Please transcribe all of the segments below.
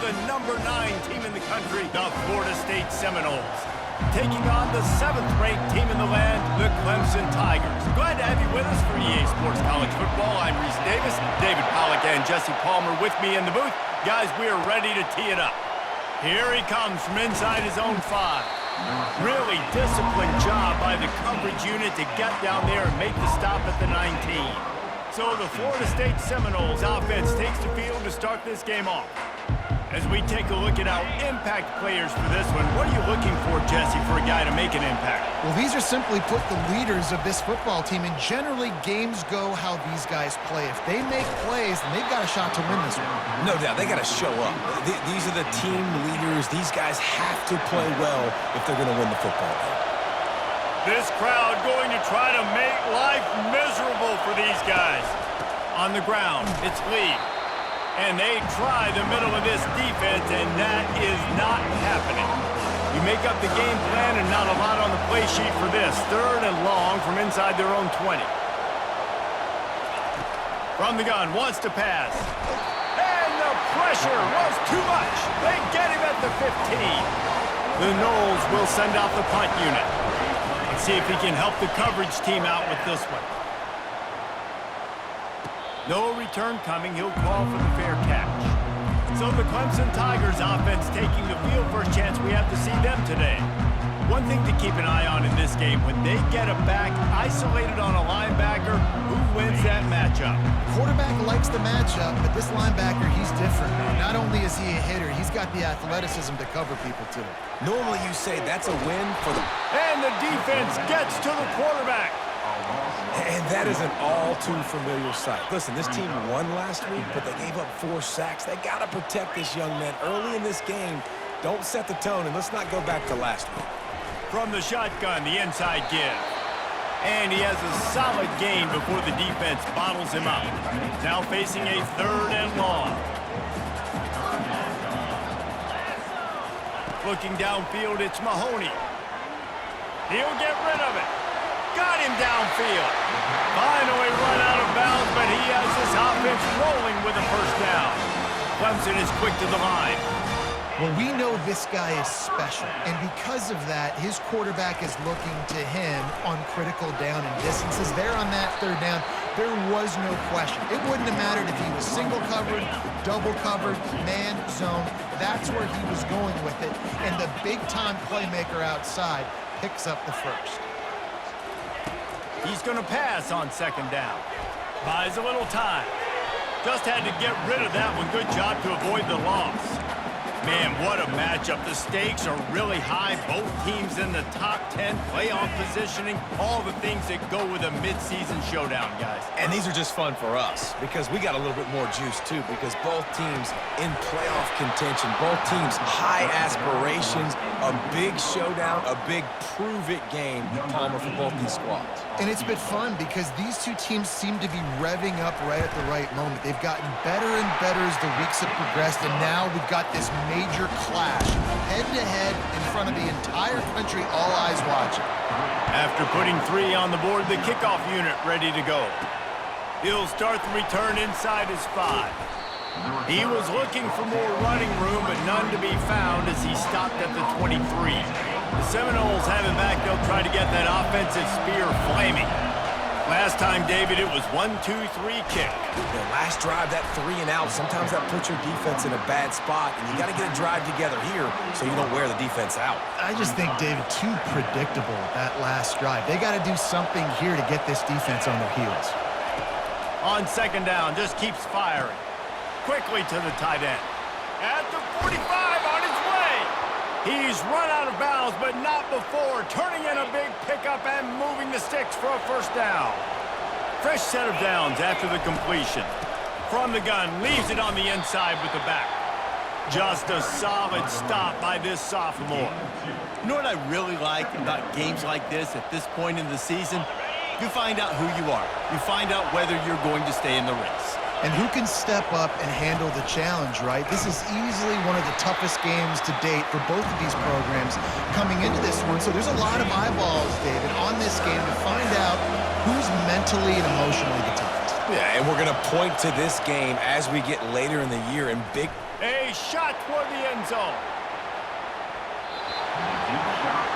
the #9 team in the country, the Florida State Seminoles, taking on the 7th-ranked team in the land, the Clemson Tigers. Glad to have you with us for EA Sports College Football. I'm Reese Davis, David Pollack and Jesse Palmer with me in the booth. Guys, we are ready to tee it up. Here he comes from inside his own 5. Really disciplined job by the coverage unit to get down there and make the stop at the 19. So the Florida State Seminoles offense takes the field to start this game off. As we take a look at our impact players for this one, what are you looking for, Jesse, for a guy to make an impact? Well, these are simply put the leaders of this football team, and generally games go how these guys play. If they make plays, then they've got a shot to win this one. No doubt, they got to show up. These are the team leaders. These guys have to play well if they're going to win the football game. This crowd going to try to make life miserable for these guys. On the ground, it's Lee. And they try the middle of this defense, and that is not happening. You make up the game plan and not a lot on the play sheet for this. 3rd and long from inside their own 20. From the gun, wants to pass. And the pressure was too much. They get him at the 15. The Noles will send out the punt unit. Let's see if he can help the coverage team out with this one. No return coming. He'll call for the fair catch. So the Clemson Tigers offense taking the field. First chance we have to see them today. One thing to keep an eye on in this game, when they get a back isolated on a linebacker, who wins that matchup? Quarterback likes the matchup, but this linebacker, he's different, man. Not only is he a hitter, he's got the athleticism to cover people, too. Normally you say that's a win for the... And the defense gets to the quarterback. And that is an all-too-familiar sight. Listen, this team won last week, but they gave up 4 sacks. They got to protect this young man early in this game. Don't set the tone, and let's not go back to last week. From the shotgun, the inside give. And he has a solid gain before the defense bottles him up. Now facing a 3rd and long. Looking downfield, it's Mahoney. He'll get rid of it. Got him downfield. Finally run out of bounds, but he has this offense rolling with a 1st down. Clemson is quick to the line. Well, we know this guy is special, and because of that, his quarterback is looking to him on critical down and distances. There on that 3rd down, there was no question. It wouldn't have mattered if he was single covered, double covered, man, zone. That's where he was going with it, and the big-time playmaker outside picks up the 1st. He's going to pass on 2nd down. Buys a little time. Just had to get rid of that one. Good job to avoid the loss. Man, what a matchup. The stakes are really high. Both teams in the top 10, playoff positioning, all the things that go with a midseason showdown, guys. And these are just fun for us because we got a little bit more juice, too, because both teams in playoff contention, both teams high aspirations, a big showdown, a big prove-it game, Palmer, for both these squads. And it's been fun because these two teams seem to be revving up right at the right moment. They've gotten better and better as the weeks have progressed, and now we've got this major clash, head-to-head in front of the entire country, all eyes watching. After putting 3 on the board, the kickoff unit ready to go. He'll start the return inside his 5. He was looking for more running room, but none to be found as he stopped at the 23. The Seminoles have it back. They'll try to get that offensive spear flaming. Last time, David, it was 1-2-3 kick. The last drive, that 3 and out, sometimes that puts your defense in a bad spot, and you got to get a drive together here so you don't wear the defense out. I just think, David, too predictable that last drive. They got to do something here to get this defense on their heels. On 2nd down, just keeps firing. Quickly to the tight end. At the 45, on his way. He's run out of bounds, but not before turning in a big pickup and moving the sticks for a 1st down. Fresh set of downs after the completion. From the gun, leaves it on the inside with the back. Just a solid stop by this sophomore. You know what I really like about games like this at this point in the season? You find out who you are. You find out whether you're going to stay in the race. And who can step up and handle the challenge, right? This is easily one of the toughest games to date for both of these programs coming into this one. So there's a lot of eyeballs, David, on this game to find out who's mentally and emotionally the toughest. Yeah, and we're going to point to this game as we get later in the year in big... A shot toward the end zone.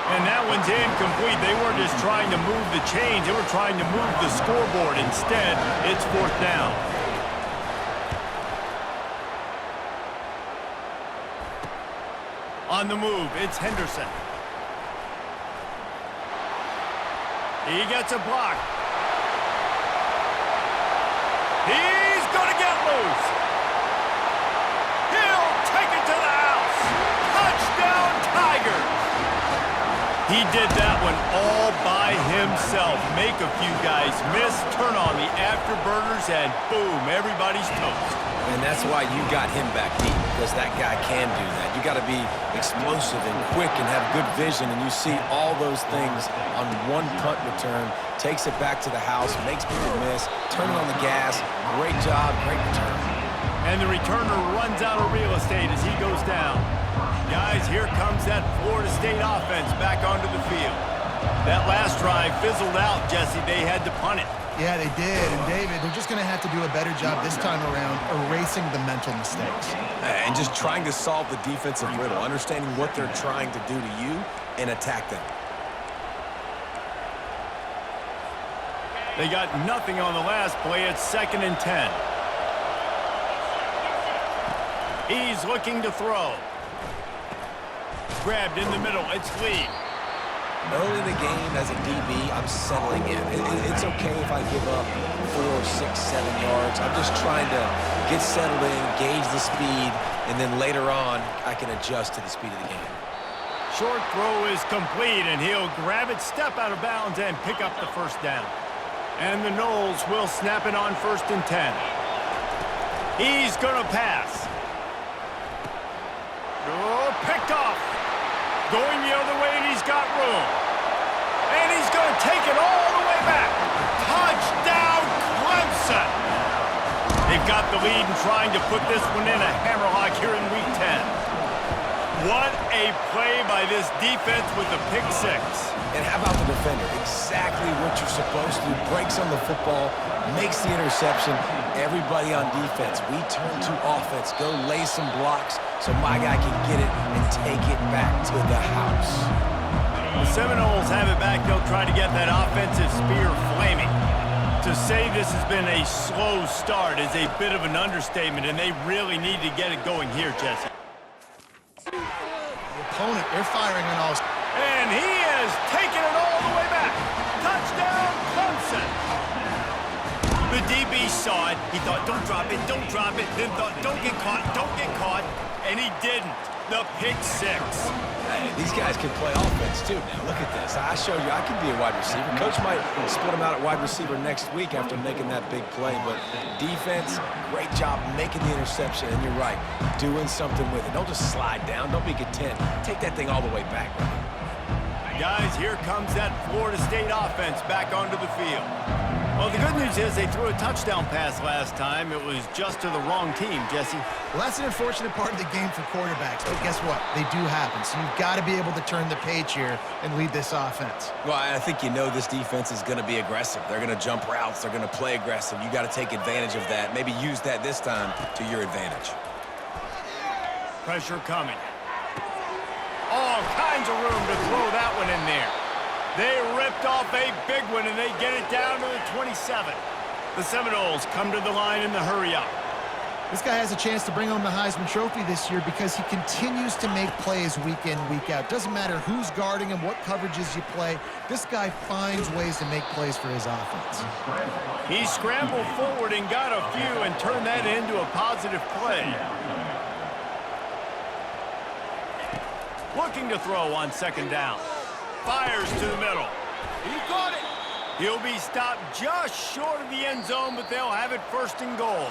And that one's incomplete. They weren't just trying to move the chains. They were trying to move the scoreboard. Instead, it's 4th down. On the move, it's Henderson. He gets a block. He's going to get loose. He'll take it to the house. Touchdown, Tigers. He did that one all by himself. Make a few guys miss, turn on the afterburners, and boom, everybody's toast. And that's why you got him back deep, because that guy can do that. You got to be explosive and quick and have good vision, and you see all those things on one punt return. Takes it back to the house, makes people miss, turning on the gas. Great job, great return. And the returner runs out of real estate as he goes down. Guys, here comes that Florida State offense back onto the field. That last drive fizzled out, Jesse. They had to punt it. Yeah, they did. And, David, they're just going to have to do a better job this time around erasing the mental mistakes. And just trying to solve the defensive riddle, understanding what they're trying to do to you and attack them. They got nothing on the last play. It's 2nd and 10. He's looking to throw. Grabbed in the middle. It's Lee. Early in the game, as a DB, I'm settling in. It's okay if I give up 4, 6, 7 yards. I'm just trying to get settled in, gauge the speed, and then later on, I can adjust to the speed of the game. Short throw is complete, and he'll grab it, step out of bounds, and pick up the 1st down. And the Noles will snap it on 1st and 10. He's going to pass. Oh, picked off. Going the other way, and he's got room. And he's going to take it all the way back. Touchdown, Clemson. They've got the lead and trying to put this one in a hammerlock here in Week 10. What a play by this defense with the pick 6. And how about the defender? Exactly what you're supposed to do. Breaks on the football, makes the interception. Everybody on defense, we turn to offense. Go lay some blocks so my guy can get it and take it back to the house. The Seminoles have it back. They'll try to get that offensive spear flaming. To say this has been a slow start is a bit of an understatement, and they really need to get it going here, Jesse. The opponent, they're firing on all... And he has taken it all the way back. Touchdown, Clemson. The DB saw it. He thought, don't drop it, don't drop it. Then thought, don't get caught, don't get caught. And he didn't. The pick 6. Hey, these guys can play offense, too, now. Look at this. I showed you I can be a wide receiver. Coach might split him out at wide receiver next week after making that big play. But defense, great job making the interception. And you're right, doing something with it. Don't just slide down. Don't be content. Take that thing all the way back. Guys, here comes that Florida State offense back onto the field. Well, the good news is they threw a touchdown pass last time. It was just to the wrong team, Jesse. Well, that's an unfortunate part of the game for quarterbacks, but guess what? They do happen, so you've got to be able to turn the page here and lead this offense. Well, I think you know this defense is going to be aggressive. They're going to jump routes. They're going to play aggressive. You got to take advantage of that. Maybe use that this time to your advantage. Pressure coming. All kinds of room to throw that one in there. They ripped off a big one, and they get it down to the 27. The Seminoles come to the line in the hurry-up. This guy has a chance to bring home the Heisman Trophy this year because he continues to make plays week in, week out. Doesn't matter who's guarding him, what coverages you play. This guy finds ways to make plays for his offense. He scrambled forward and got a few and turned that into a positive play. Looking to throw on 2nd down. Fires to the middle. He caught it. He'll be stopped just short of the end zone, but they'll have it 1st and goal.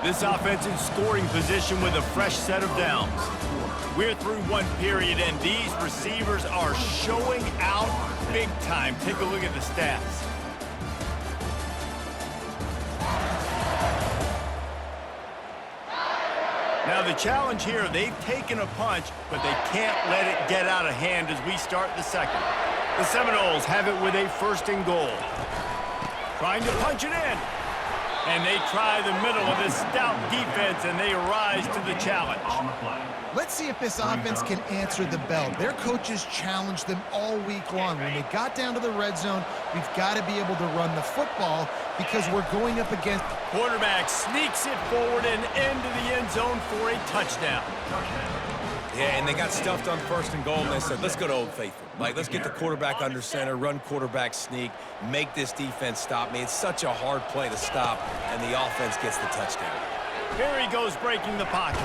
This offense in scoring position with a fresh set of downs. We're through one period, and these receivers are showing out big time. Take a look at the stats. Now the challenge here, they've taken a punch, but they can't let it get out of hand as we start the 2nd. The Seminoles have it with a 1st and goal. Trying to punch it in. And they try the middle of this stout defense, and they rise to the challenge. Let's see if this offense can answer the bell. Their coaches challenged them all week long. When they got down to the red zone, we've got to be able to run the football because we're going up against... Quarterback sneaks it forward and into the end zone for a touchdown. Yeah, and they got stuffed on 1st and goal, and they said, let's go to Old Faithful. Like, let's get the quarterback under center, run quarterback sneak, make this defense stop me. It's such a hard play to stop, and the offense gets the touchdown. Here he goes breaking the pocket.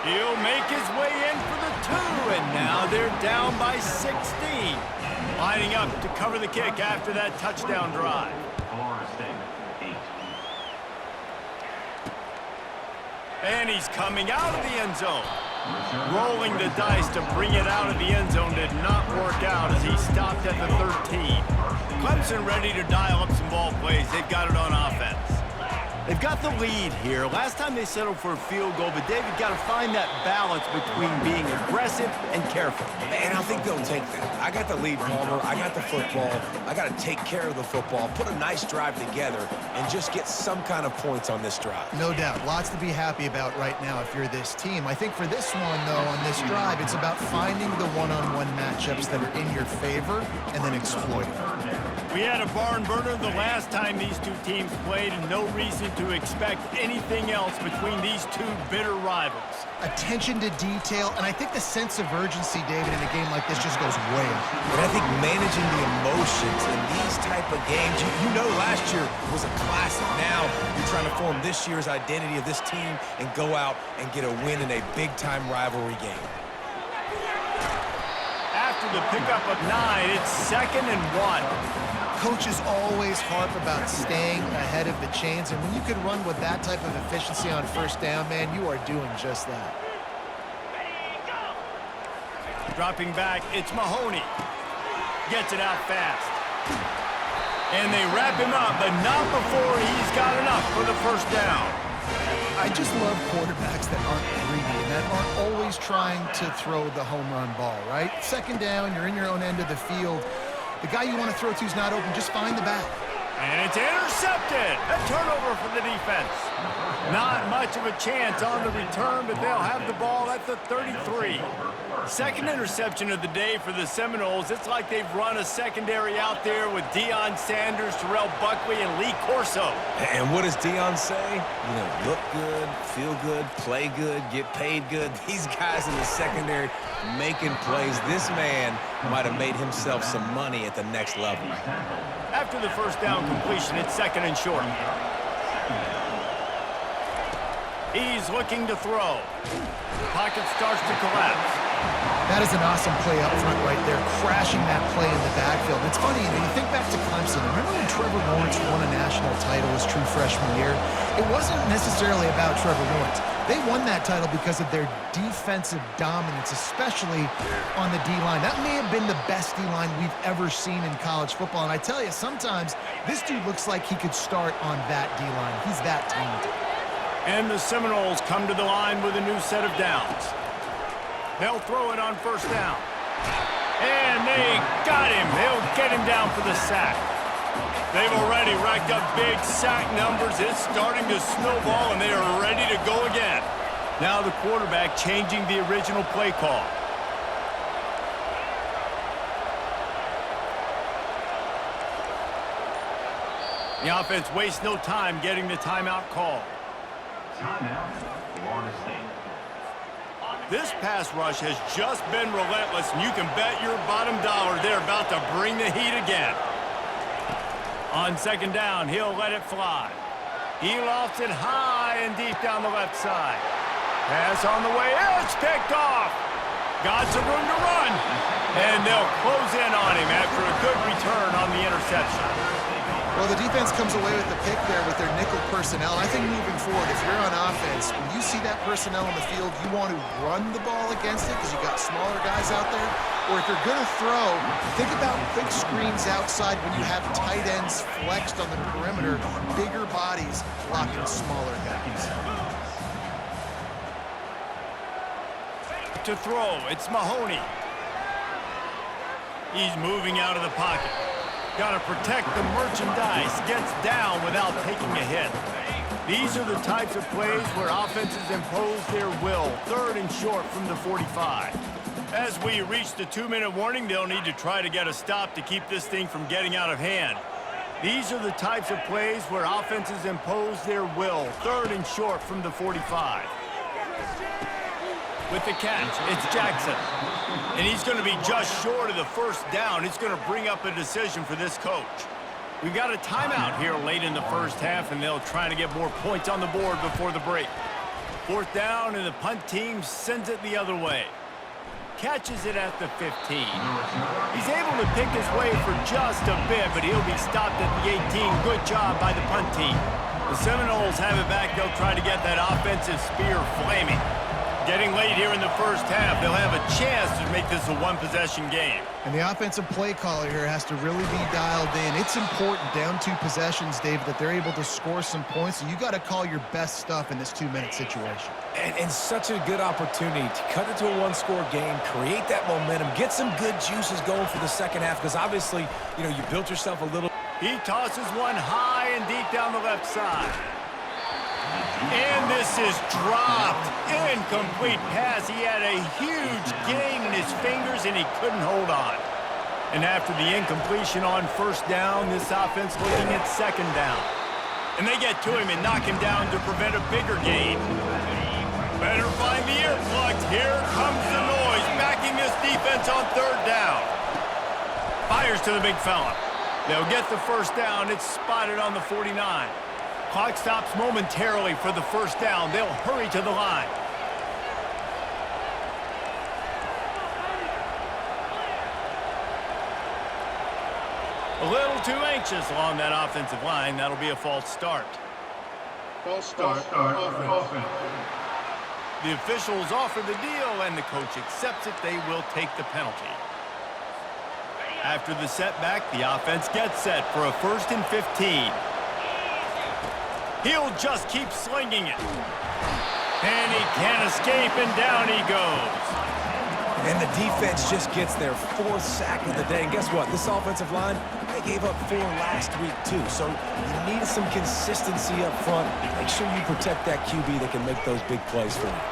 He'll make his way in for the 2, and now they're down by 16. Lining up to cover the kick after that touchdown drive. And he's coming out of the end zone. Rolling the dice to bring it out of the end zone did not work out as he stopped at the 13. Clemson ready to dial up some ball plays. They've got it on offense. They've got the lead here. Last time they settled for a field goal, but David got to find that balance between being aggressive and careful. And I think they'll take that. I got the lead, Palmer. I got the football. I got to take care of the football, put a nice drive together, and just get some kind of points on this drive. No doubt. Lots to be happy about right now if you're this team. I think for this one, though, on this drive, it's about finding the one-on-one matchups that are in your favor and then exploiting them. We had a barn burner the last time these two teams played, and no reason to expect anything else between these two bitter rivals. Attention to detail, and I think the sense of urgency, David, in a game like this just goes way up. And I think managing the emotions in these type of games, you know last year was a classic. Now you're trying to form this year's identity of this team and go out and get a win in a big-time rivalry game. After the pickup of 9, it's 2nd and 1. Coaches always harp about staying ahead of the chains, and when you can run with that type of efficiency on 1st down, man, you are doing just that. Dropping back, it's Mahoney. Gets it out fast. And they wrap him up, but not before he's got enough for the 1st down. I just love quarterbacks that aren't greedy and that aren't always trying to throw the home run ball, right? 2nd down, you're in your own end of the field. The guy you want to throw to is not open. Just find the back. And it's intercepted. A turnover for the defense. Not much of a chance on the return, but they'll have the ball at the 33. 2nd interception of the day for the Seminoles. It's like they've run a secondary out there with Deion Sanders, Terrell Buckley, and Lee Corso. And what does Deion say? You know, look good, feel good, play good, get paid good. These guys in the secondary making plays. This man might have made himself some money at the next level. After the 1st down completion, it's 2nd and short. He's looking to throw. Pocket starts to collapse. That is an awesome play up front right there, crashing that play in the backfield. It's funny, you know, you think back to Clemson. Remember when Trevor Lawrence won a national title his true freshman year? It wasn't necessarily about Trevor Lawrence. They won that title because of their defensive dominance, especially on the D-line. That may have been the best D-line we've ever seen in college football. And I tell you, sometimes this dude looks like he could start on that D-line. He's that talented. And the Seminoles come to the line with a new set of downs. They'll throw it on 1st down. And they got him. They'll get him down for the sack. They've already racked up big sack numbers. It's starting to snowball, and they are ready to go again. Now the quarterback changing the original play call. The offense wastes no time getting the timeout call. Timeout, Florida State. This pass rush has just been relentless, and you can bet your bottom dollar they're about to bring the heat again. On 2nd down, he'll let it fly. He lofts it high and deep down the left side. Pass on the way. It's picked off. Got some room to run. And they'll close in on him after a good return on the interception. Well, the defense comes away with the pick there with their nickel personnel. I think moving forward, if you're on offense, when you see that personnel on the field, you want to run the ball against it because you've got smaller guys out there. Or if you're going to throw, think about quick screens outside when you have tight ends flexed on the perimeter, bigger bodies blocking smaller guys. To throw, it's Mahoney. He's moving out of the pocket. Got to protect the merchandise. Gets down without taking a hit. These are the types of plays where offenses impose their will. 3rd and short from the 45. As we reach the 2-minute warning, they'll need to try to get a stop to keep this thing from getting out of hand. These are the types of plays where offenses impose their will. 3rd and short from the 45. With the catch, it's Jackson. And he's going to be just short of the 1st down. It's going to bring up a decision for this coach. We've got a timeout here late in the 1st half, and they'll try to get more points on the board before the break. 4th down, and the punt team sends it the other way. Catches it at the 15. He's able to pick his way for just a bit, but he'll be stopped at the 18. Good job by the punt team. The Seminoles have it back. They'll try to get that offensive spear flaming. Getting late here in the 1st half, they'll have a chance to make this a one-possession game. And the offensive play caller here has to really be dialed in. It's important down 2 possessions, David, that they're able to score some points. So you got to call your best stuff in this 2-minute situation. And such a good opportunity to cut it to a one-score game, create that momentum, get some good juices going for the 2nd half, because obviously, you built yourself a little. He tosses one high and deep down the left side. And this is dropped. Incomplete pass. He had a huge gain in his fingers, and he couldn't hold on. And after the incompletion on 1st down, this offense looking at 2nd down. And they get to him and knock him down to prevent a bigger gain. Better find the earplugs. Here comes the noise, backing this defense on 3rd down. Fires to the big fella. They'll get the 1st down. It's spotted on the 49. Clock stops momentarily for the 1st down. They'll hurry to the line. A little too anxious along that offensive line. That'll be a false start. False start. Offense. The officials offer the deal, and the coach accepts it. They will take the penalty. After the setback, the offense gets set for a 1st and 15. He'll just keep slinging it. And he can't escape, and down he goes. And the defense just gets their 4th sack of the day. And guess what? This offensive line, they gave up 4 last week, too. So you need some consistency up front. Make sure you protect that QB that can make those big plays for you.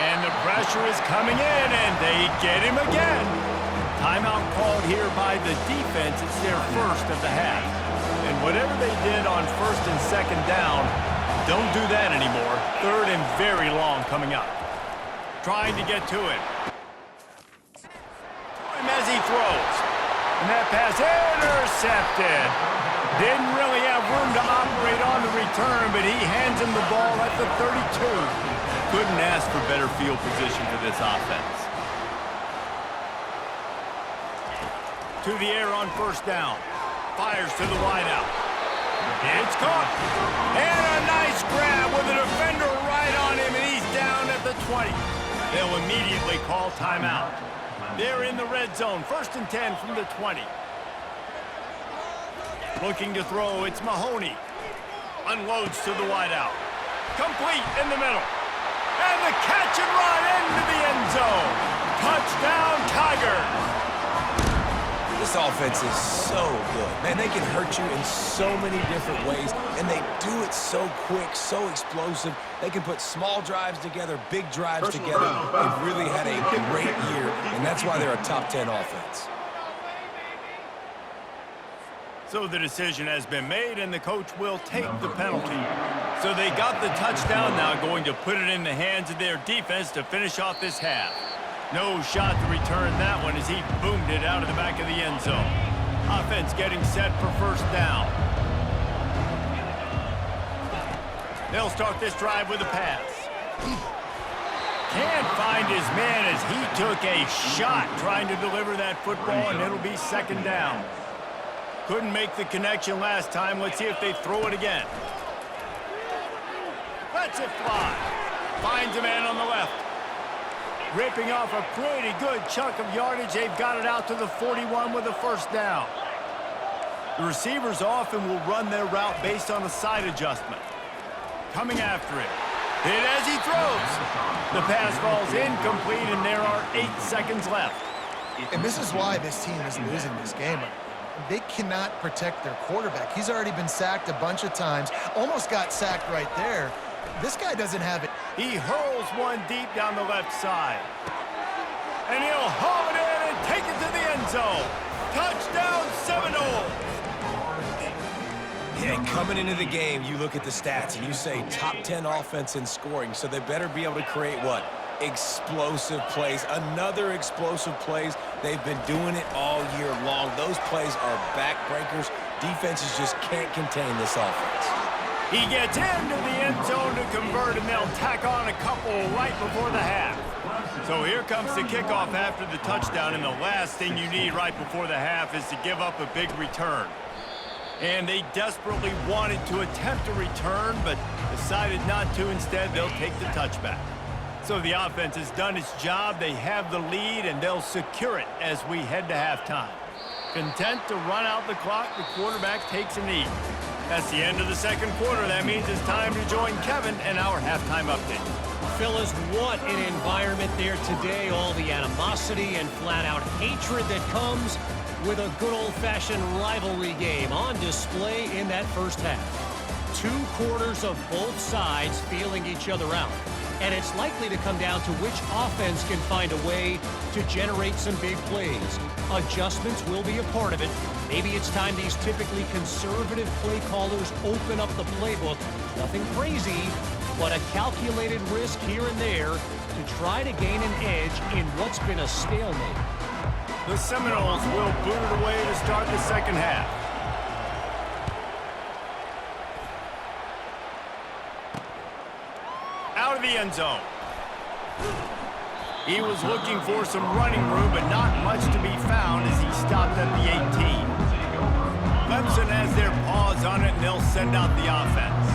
And the pressure is coming in, and they get him again. Timeout called here by the defense. It's their 1st of the half. And whatever they did on 1st and 2nd down, don't do that anymore. 3rd and very long coming up. Trying to get to him. As he throws. And that pass intercepted. Didn't really have room to operate on the return, but he hands him the ball at the 32. Couldn't ask for better field position for this offense. To the air on 1st down. Fires to the wideout. It's caught. And a nice grab with a defender right on him, and he's down at the 20. They'll immediately call timeout. They're in the red zone. 1st and 10 from the 20. Looking to throw, it's Mahoney. Unloads to the wideout. Complete in the middle. And the catch and run into the end zone. Touchdown, Tigers. This offense is so good. Man, they can hurt you in so many different ways, and they do it so quick, so explosive. They can put small drives together, big drives together. They've really had a great year, and that's why they're a top 10 offense. So the decision has been made, and the coach will take the penalty. So they got the touchdown now, going to put it in the hands of their defense to finish off this half. No shot to return that one as he boomed it out of the back of the end zone. Offense getting set for 1st down. They'll start this drive with a pass. Can't find his man as he took a shot trying to deliver that football, and it'll be 2nd down. Couldn't make the connection last time. Let's see if they throw it again. Lets it fly. Finds a man on the left. Ripping off a pretty good chunk of yardage. They've got it out to the 41 with a 1st down. The receivers often will run their route based on a side adjustment. Coming after it. Hit as he throws. The pass falls incomplete, and there are 8 seconds left. And this is why this team is losing this game. they cannot protect their quarterback. He's already been sacked a bunch of times, almost got sacked right there. This guy doesn't have it. He hurls one deep down the left side. And he'll haul it in and take it to the end zone. Touchdown, Seminoles! Yeah, coming into the game, you look at the stats and you say top 10 offense in scoring, so they better be able to create what? Explosive plays. Another explosive plays. They've been doing it all year long. Those plays are backbreakers. Defenses just can't contain this offense. He gets into the end zone to convert, and they'll tack on a couple right before the half. So here comes the kickoff after the touchdown, and the last thing you need right before the half is to give up a big return. And they desperately wanted to attempt a return, but decided not to. Instead, they'll take the touchback. So the offense has done its job. They have the lead, and they'll secure it as we head to halftime. Content to run out the clock, the quarterback takes a knee. That's the end of the second quarter. That means it's time to join Kevin and our halftime update. Phyllis, what an environment there today. All the animosity and flat-out hatred that comes with a good old-fashioned rivalry game on display in that first half. 2 quarters of both sides feeling each other out. And it's likely to come down to which offense can find a way to generate some big plays. Adjustments will be a part of it. Maybe it's time these typically conservative play callers open up the playbook. Nothing crazy, but a calculated risk here and there to try to gain an edge in what's been a stalemate. The Seminoles will boot it away to start the second half. Out of the end zone. He was looking for some running room, but not much to be found as he stopped at the 18. Clemson has their paws on it, and they'll send out the offense.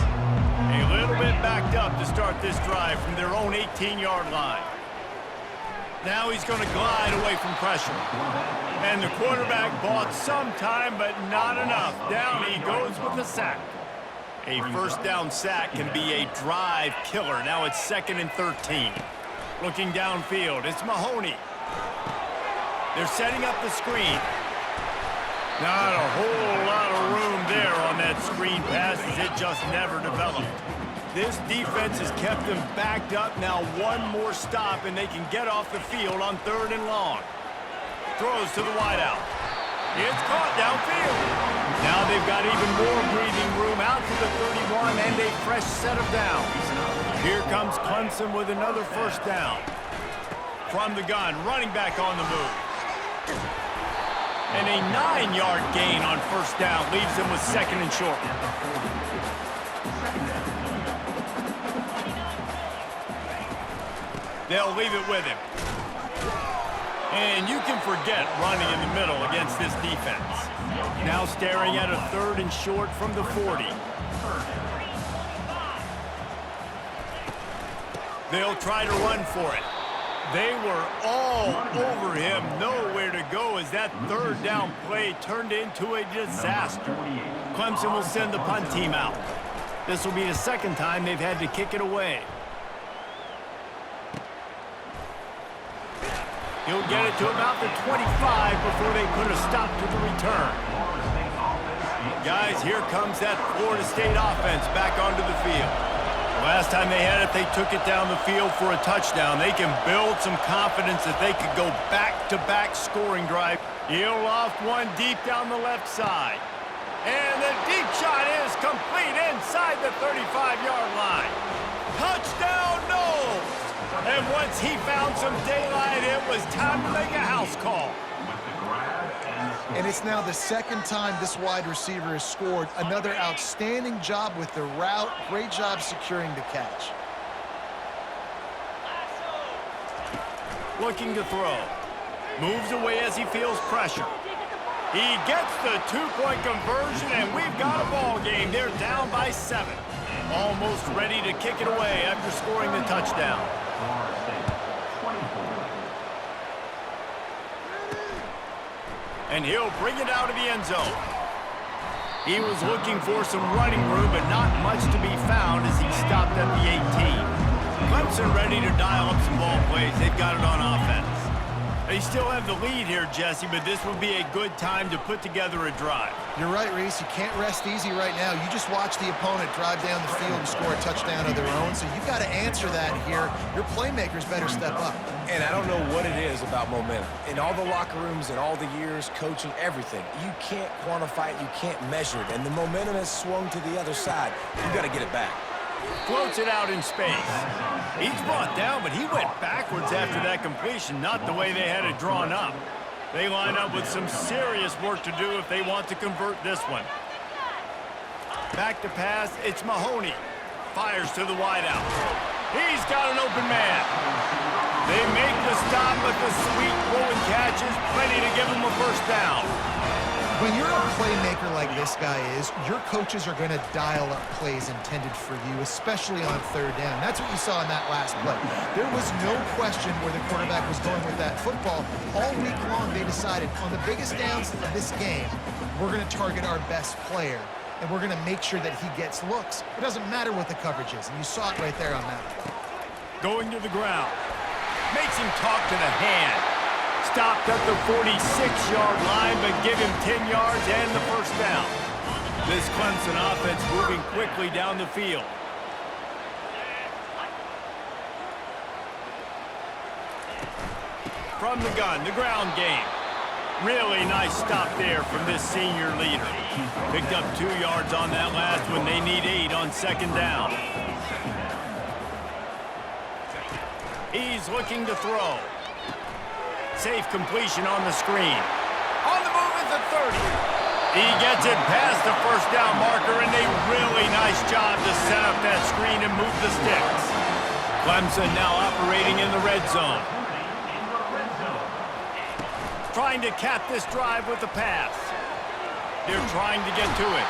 A little bit backed up to start this drive from their own 18-yard line. Now he's going to glide away from pressure. And the quarterback bought some time, but not enough. Down he goes with the sack. A first down sack can be a drive killer. Now it's 2nd and 13. Looking downfield, it's Mahoney. They're setting up the screen. Not a whole lot of room there on that screen pass as it just never developed. This defense has kept them backed up. Now one more stop and they can get off the field on 3rd and long. Throws to the wideout. It's caught downfield. Now they've got even more breathing room out to the 31 and a fresh set of downs. Here comes Clemson with another first down. From the gun, running back on the move. And a 9-yard gain on first down leaves them with 2nd and short. They'll leave it with him. And you can forget running in the middle against this defense. Now staring at a 3rd and short from the 40. They'll try to run for it. They were all over him, nowhere to go as that 3rd down play turned into a disaster. Clemson will send the punt team out. This will be the 2nd time they've had to kick it away. He'll get it to about the 25 before they put a stop to the return. Guys, here comes that Florida State offense back onto the field. Last time they had it, they took it down the field for a touchdown. They can build some confidence that they could go back-to-back scoring drive. He'll loft one deep down the left side. And the deep shot is complete inside the 35-yard line. Touchdown, Noles! And once he found some daylight, it was time to make a house call. And it's now the 2nd time this wide receiver has scored. Another outstanding job with the route. Great job securing the catch. Looking to throw. Moves away as he feels pressure. He gets the 2-point conversion, and we've got a ball game. They're down by 7. Almost ready to kick it away after scoring the touchdown. And he'll bring it out of the end zone. He was looking for some running room, but not much to be found as he stopped at the 18. Clemson ready to dial up some ball plays. They've got it on offense. They still have the lead here, Jesse, but this would be a good time to put together a drive. You're right, Reese. You can't rest easy right now. You just watch the opponent drive down the field and score a touchdown of their own, so you've got to answer that here. Your playmakers better step up. And I don't know what it is about momentum. In all the locker rooms, in all the years, coaching, everything, you can't quantify it, you can't measure it, and the momentum has swung to the other side. You got to get it back. Floats it out in space. He's brought down, but he went backwards after that completion, not the way they had it drawn up. They line up with some serious work to do if they want to convert this one. Back to pass, it's Mahoney. Fires to the wideout. He's got an open man. They make the stop, but the sweet throw and catch is plenty to give him a first down. When you're a playmaker like this guy is, your coaches are going to dial up plays intended for you, especially on third down. That's what you saw in that last play. There was no question where the quarterback was going with that football. All week long, they decided on the biggest downs of this game, we're going to target our best player, and we're going to make sure that he gets looks. It doesn't matter what the coverage is, and you saw it right there on that play. Going to the ground. Makes him talk to the hand. Stopped at the 46-yard line, but give him 10 yards and the first down. This Clemson offense moving quickly down the field. From the gun, the ground game. Really nice stop there from this senior leader. Picked up 2 yards on that last one. They need 8 on second down. He's looking to throw. Safe completion on the screen. On the move at the 30. He gets it past the first down marker, and a really nice job to set up that screen and move the sticks. Clemson now operating in the red zone. Trying to cap this drive with the pass. They're trying to get to it.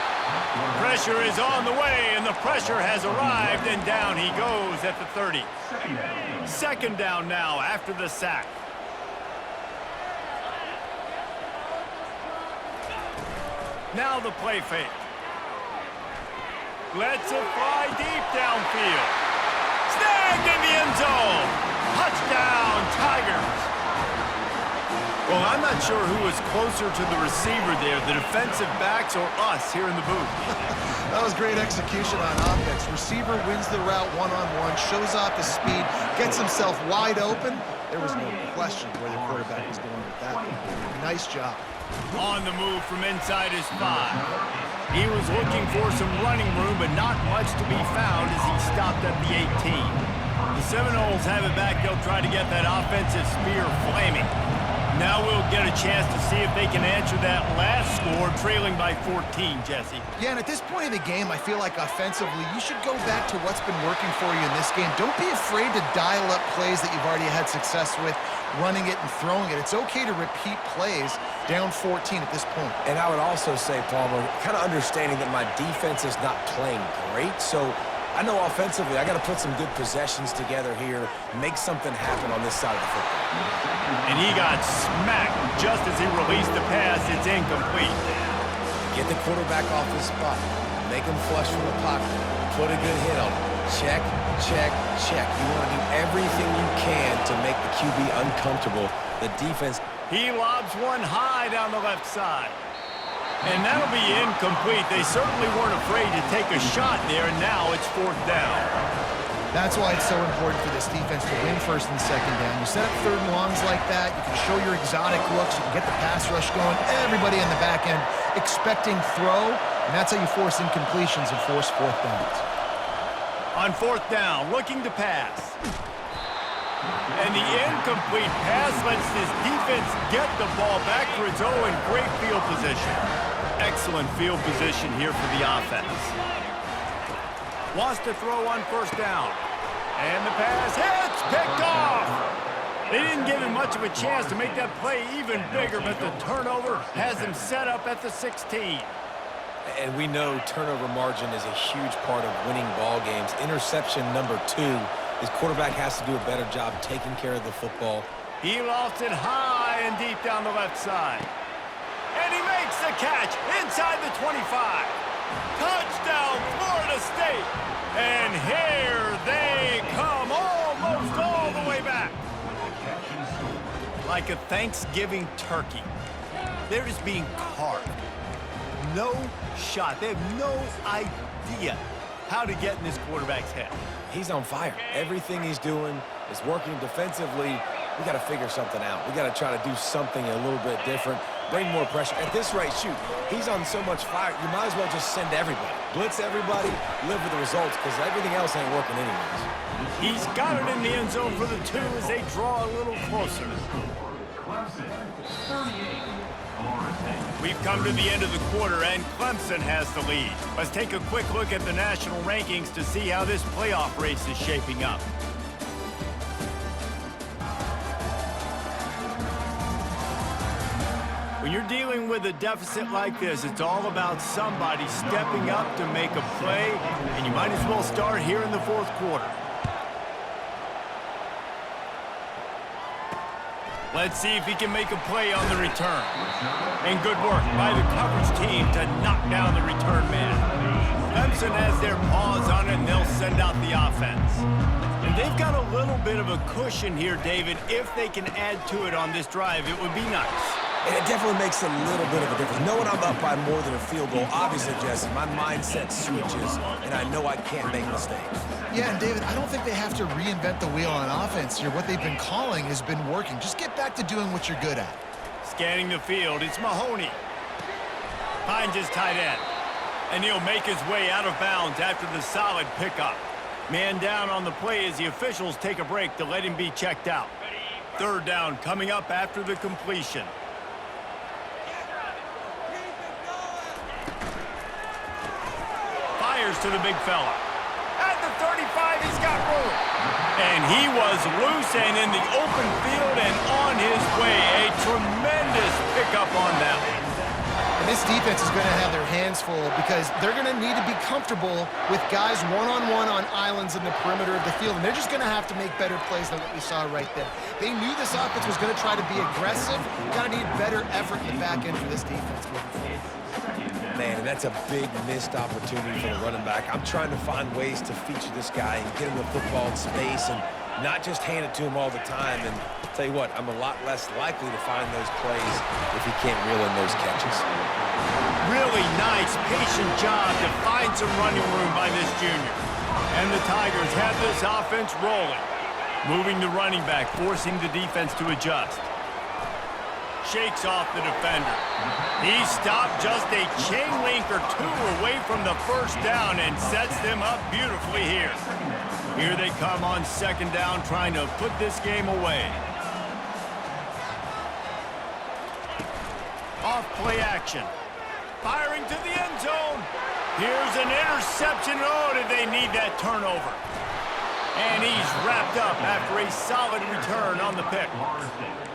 Pressure is on the way, and the pressure has arrived, and down he goes at the 30. Second down now after the sack. Now the play fake. Lets it fly deep downfield. Snagged in the end zone. Touchdown, Tigers. Well, I'm not sure who was closer to the receiver there, the defensive backs or us here in the booth. That was great execution on offense. Receiver wins the route one-on-one, shows off his speed, gets himself wide open. There was no question where the quarterback was going with that. Nice job. On the move from inside his 5. He was looking for some running room, but not much to be found as he stopped at the 18. The Seminoles have it back. They'll try to get that offensive spear flaming. Now we'll get a chance to see if they can answer that last score, trailing by 14, Jesse. Yeah, and at this point in the game, I feel like offensively, you should go back to what's been working for you in this game. Don't be afraid to dial up plays that you've already had success with, running it and throwing it. It's okay to repeat plays down 14 at this point. And I would also say, Palmer, kind of understanding that my defense is not playing great, so I know offensively I got to put some good possessions together here, make something happen on this side of the football. And he got smacked just as he released the pass. It's incomplete. Get the quarterback off his spot. Make him flush from the pocket. Put a good hit on him. Check, check, check. You want to do everything you can to make the QB uncomfortable. The defense. He lobs one high down the left side. And that'll be incomplete. They certainly weren't afraid to take a shot there, and now it's fourth down. That's why it's so important for this defense to win first and second down. You set up third and longs like that, you can show your exotic looks, you can get the pass rush going, everybody in the back end expecting throw, and that's how you force incompletions and force fourth downs. On fourth down, looking to pass. And the incomplete pass lets this defense get the ball back for its own. Great field position. Excellent field position here for the offense. Wants to throw on first down. And the pass hits, picked off. They didn't give him much of a chance to make that play even bigger, but the turnover has him set up at the 16. And we know turnover margin is a huge part of winning ball games. Interception number 2. His quarterback has to do a better job taking care of the football. He lofts it high and deep down the left side. And he makes the catch inside the 25. Touchdown, Florida State. And here they come, almost all the way back. like a Thanksgiving turkey. They're just being carved. No shot. They have no idea how to get in this quarterback's head. He's on fire. Everything he's doing is working defensively. We got to figure something out. We got to try to do something a little bit different, bring more pressure. At this rate, shoot, he's on so much fire, you might as well just send everybody. Blitz everybody, live with the results, because everything else ain't working anyways. He's got it in the end zone for the 2 as they draw a little closer. We've come to the end of the quarter, and Clemson has the lead. Let's take a quick look at the national rankings to see how this playoff race is shaping up. When you're dealing with a deficit like this, it's all about somebody stepping up to make a play, and you might as well start here in the fourth quarter. Let's see if he can make a play on the return. And good work by the coverage team to knock down the return man. Clemson has their paws on it, and they'll send out the offense. And they've got a little bit of a cushion here, David. If they can add to it on this drive, it would be nice. And it definitely makes a little bit of a difference. Knowing I'm up by more than a field goal, obviously, Jesse, my mindset switches, and I know I can't make mistakes. Yeah, and David, I don't think they have to reinvent the wheel on offense here. What they've been calling has been working. Just get back to doing what you're good at. Scanning the field, it's Mahoney. Finds his tight end. And he'll make his way out of bounds after the solid pickup. Man down on the play as the officials take a break to let him be checked out. Third down coming up after the completion. Fires to the big fella. At the 35, he's got room. And he was loose and in the open field and on his way. A tremendous pickup on that one. And this defense is going to have their hands full because they're going to need to be comfortable with guys one-on-one on islands in the perimeter of the field. And they're just going to have to make better plays than what we saw right there. They knew this offense was going to try to be aggressive. Got to need better effort in the back end for this defense moving forward. Man, and that's a big missed opportunity for the running back. I'm trying to find ways to feature this guy and get him the football in space and not just hand it to him all the time. And tell you what, I'm a lot less likely to find those plays if he can't reel in those catches. Really nice, patient job to find some running room by this junior. And the Tigers have this offense rolling. Moving the running back, forcing the defense to adjust. Shakes off the defender. He stopped just a chain link or 2 away from the first down and sets them up beautifully here. Here they come on second down, trying to put this game away. Off play action. Firing to the end zone. Here's an interception. Oh, did they need that turnover? And he's wrapped up after a solid return on the pick.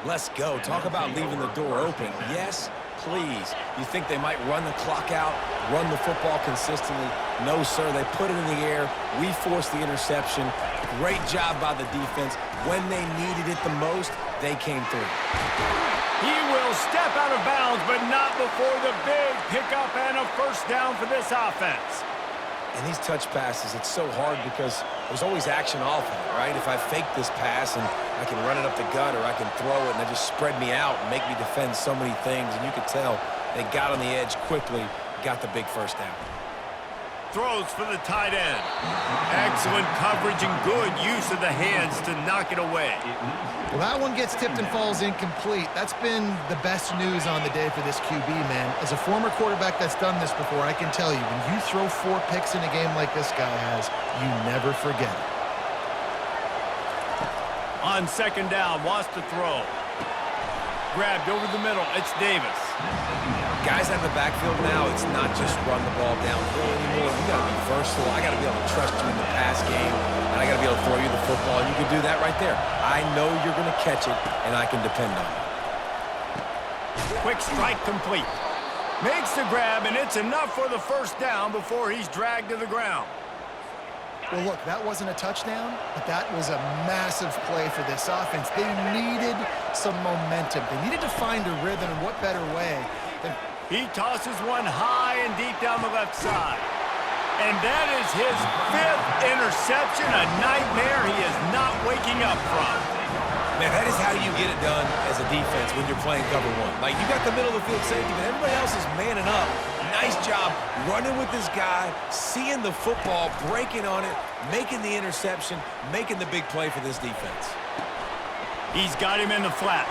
Let's go. Talk about leaving the door open. Yes, please. You think they might run the clock out, run the football consistently? No, sir. They put it in the air. We forced the interception. Great job by the defense. When they needed it the most, they came through. He will step out of bounds, but not before the big pickup and a first down for this offense. And these touch passes, it's so hard because there's always action off of it, right? If I fake this pass and I can run it up the gut or I can throw it and they just spread me out and make me defend so many things, and you could tell they got on the edge quickly, got the big first down. Throws for the tight end. Excellent coverage and good use of the hands to knock it away. Well, that one gets tipped and falls incomplete. That's been the best news on the day for this QB, man. As a former quarterback that's done this before, I can tell you, when you throw 4 picks in a game like this guy has, you never forget it. On second down, wants to throw. Grabbed over the middle. It's Davis. Guys out of the backfield now, it's not just run the ball downhill anymore. You got to be versatile. I got to be able to trust you in the pass game, and I got to be able to throw you the football, and you can do that right there. I know you're going to catch it, and I can depend on it. Quick strike complete. Makes the grab, and it's enough for the first down before he's dragged to the ground. Well, look, that wasn't a touchdown, but that was a massive play for this offense. They needed some momentum. They needed to find a rhythm, and what better way than... He tosses one high and deep down the left side. And that is his 5th interception, a nightmare he is not waking up from. Man, that is is how you get it done as a defense when you're playing cover one. Like, you got the middle of the field safety, but everybody else is manning up. Nice job running with this guy, seeing the football, breaking on it, making the interception, making the big play for this defense. He's got him in the flat.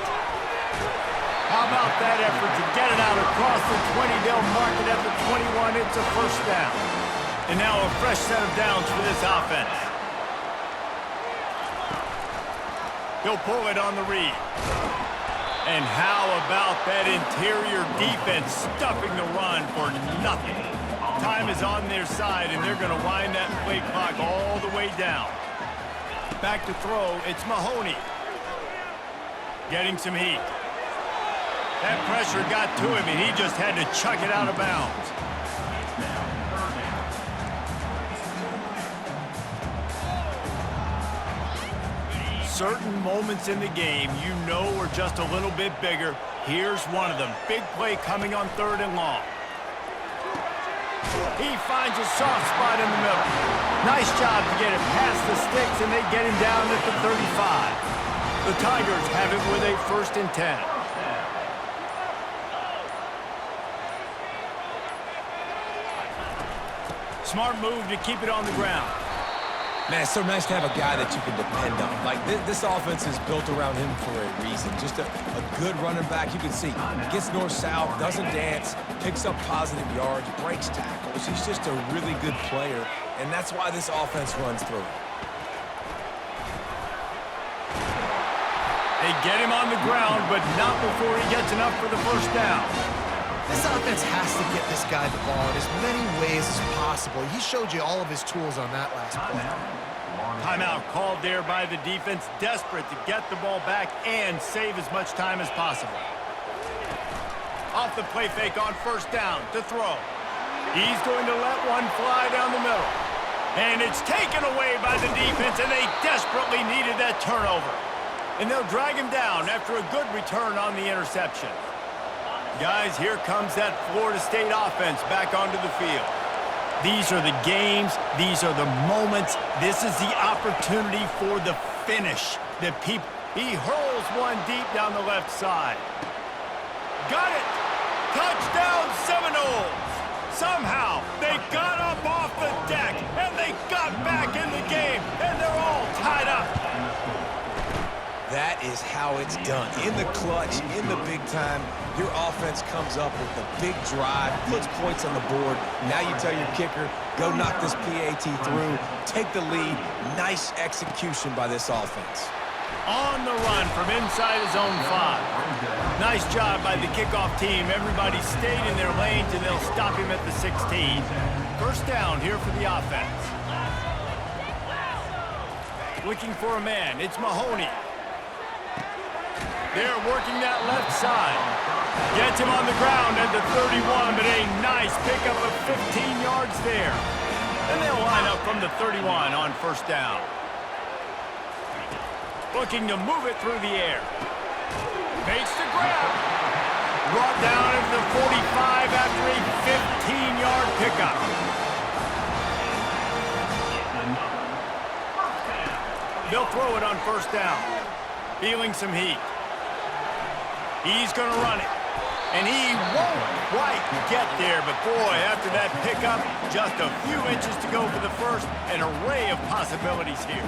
How about that effort to get it out across the 20? They'll mark it at the 21. It's a first down. And now a fresh set of downs for this offense. He'll pull it on the read. And how about that interior defense stuffing the run for nothing? Time is on their side, and they're going to wind that play clock all the way down. Back to throw, it's Mahoney. Getting some heat. That pressure got to him, and he just had to chuck it out of bounds. Certain moments in the game you know are just a little bit bigger. Here's one of them. Big play coming on 3rd and long. He finds a soft spot in the middle. Nice job to get it past the sticks, and they get him down at the 35. The Tigers have it with a 1st and 10. Smart move to keep it on the ground. Man, it's so nice to have a guy that you can depend on. Like, this offense is built around him for a reason. Just a good running back. You can see, gets north-south, doesn't dance, picks up positive yards, breaks tackles. He's just a really good player, and that's why this offense runs through. They get him on the ground, but not before he gets enough for the first down. This offense has to get this guy the ball in as many ways as possible. He showed you all of his tools on that last play. Timeout called there by the defense, desperate to get the ball back and save as much time as possible. Off the play fake on 1st down to throw. He's going to let one fly down the middle. And it's taken away by the defense, and they desperately needed that turnover. And they'll drag him down after a good return on the interception. Guys, here comes that Florida State offense back onto the field. These are the games. These are the moments. This is the opportunity for the finish. He hurls one deep down the left side. Got it! Touchdown Seminoles! Somehow, they got up off the deck, and they got back in the game, and they're all tied up. That is how it's done. In the clutch, in the big time, your offense comes up with a big drive, puts points on the board. Now you tell your kicker, go knock this PAT through, take the lead. Nice execution by this offense. On the run from inside his own 5. Nice job by the kickoff team. Everybody stayed in their lanes, and they'll stop him at the 16. First down here for the offense. Looking for a man. It's Mahoney. They're working that left side. Gets him on the ground at the 31, but a nice pickup of 15 yards there. And they'll line up from the 31 on 1st down. Looking to move it through the air. Makes the grab. Brought down at the 45 after a 15-yard pickup. They'll throw it on 1st down. Feeling some heat. He's going to run it. And he won't quite get there, but boy, after that pickup, just a few inches to go for the first. An array of possibilities here.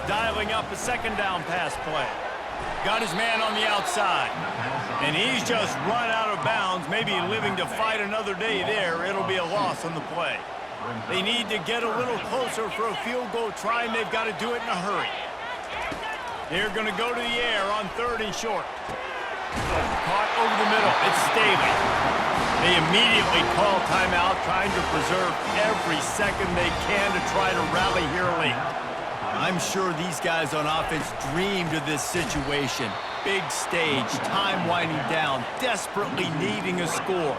Dialing up a 2nd down pass play. Got his man on the outside. And he's just run out of bounds, maybe living to fight another day there. It'll be a loss on the play. They need to get a little closer for a field goal try, and they've got to do it in a hurry. They're going to go to the air on 3rd and short. Caught over the middle. It's Staley. They immediately call timeout, trying to preserve every second they can to try to rally here late. I'm sure these guys on offense dreamed of this situation. Big stage, time winding down, desperately needing a score.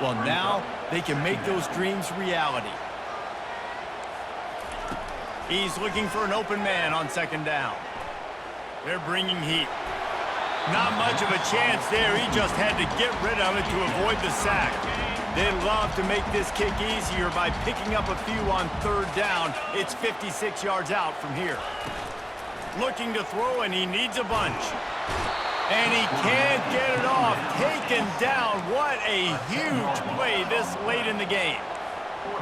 Well, now they can make those dreams reality. He's looking for an open man on 2nd down. They're bringing heat. Not much of a chance there. He just had to get rid of it to avoid the sack. They'd love to make this kick easier by picking up a few on 3rd down. It's 56 yards out from here. looking to throw, and he needs a bunch. And he can't get it off. Taken down. What a huge play this late in the game.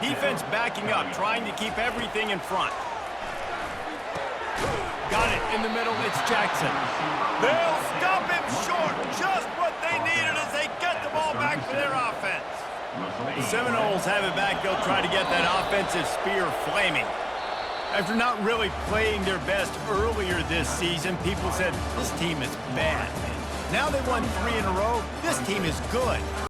Defense backing up, trying to keep everything in front. Got it in the middle. It's Jackson. They'll stop him short. Just what they needed as they get the ball back for their offense. The Seminoles have it back. They'll try to get that offensive spear flaming. After not really playing their best earlier this season, people said, this team is bad. Now they won 3 in a row. This team is good.